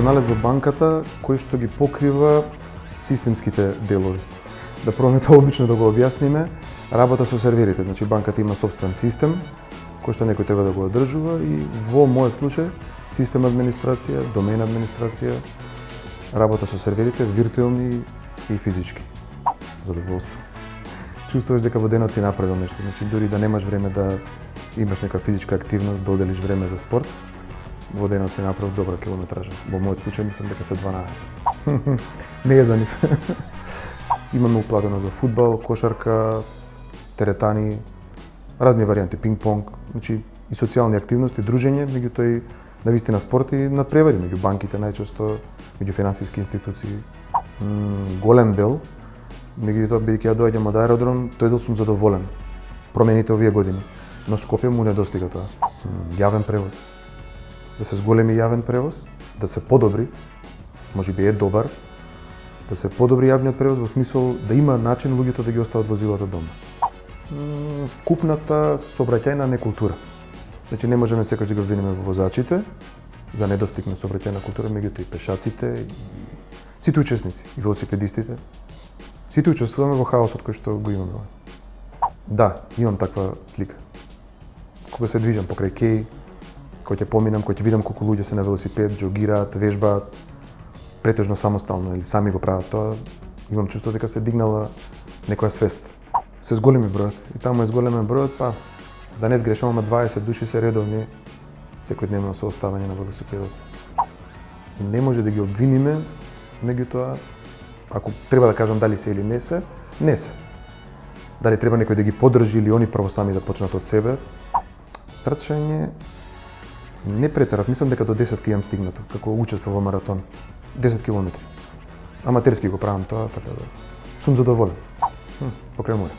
професионалец во банката кој што ги покрива системските делови. Да пробаме тоа обично да го објасниме, работа со серверите, значи банката има собствен систем кој што некој треба да го одржува и во мојот случај систем администрација, домен администрација, работа со серверите, виртуелни и физички. Задоволство. Чувствуваш дека во денот си направил нешто, значи дури да немаш време да имаш нека физичка активност, да оделиш време за спорт, во денот си направил добра километража. Во мојот случај мислам дека се 12. Не е за нив. Имаме уплатено за фудбал, кошарка, теретани, разни варијанти, пинг-понг, значи и социјални активности, дружење, меѓутоа и навистина спорт и надпревари меѓу банките, најчесто меѓу финансиски институции. Голем дел, меѓутоа бидејќи ја доаѓам од аеродром, тој дел сум задоволен. Промените овие години, но Скопје му недостига тоа. Јавен превоз. Да се зголеми јавен превоз, да се подобри, можеби е добар, да се подобри јавниот превоз во смисол да има начин луѓето да ги остават возилата дома. Вкупната сообраќајна некултура. Значи не можеме секогаш да го обвиниме во возачите за недостиг на сообраќајна култура, меѓутоа и пешаците, и сите учесници, и велосипедистите. Сите учествуваме во хаосот кој што го имаме. Да, имам таква слика. Кога се движам покрај кеј, кога ќе поминам, кога ќе видам колку луѓе се на велосипед, џогираат, вежбаат, претежно самостално или сами го прават тоа, имам чувство дека се дигнала некоја свест. Се зголеми бројот и таму е зголемен бројот, па да не сгрешам, ама 20 души се редовни секојдневно со оставање на велосипедот. Не може да ги обвиниме, меѓутоа, ако треба да кажам дали се или не се, не се. Дали треба некој да ги поддржи или они прво сами да почнат од себе. Трчање не претерав, мислам дека до 10 имам стигнато, како учество во маратон. 10 километри. Аматерски го правам тоа, така да сум задоволен. Покрај море.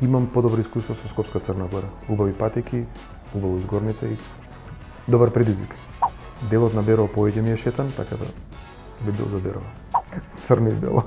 Имам подобро искуство со Скопска Црна Гора. Убави патеки, убаво изгорница и добар предизвик. Делот на Берово повеќе ми е шетан, така да би бил за Берово. Црно и бело.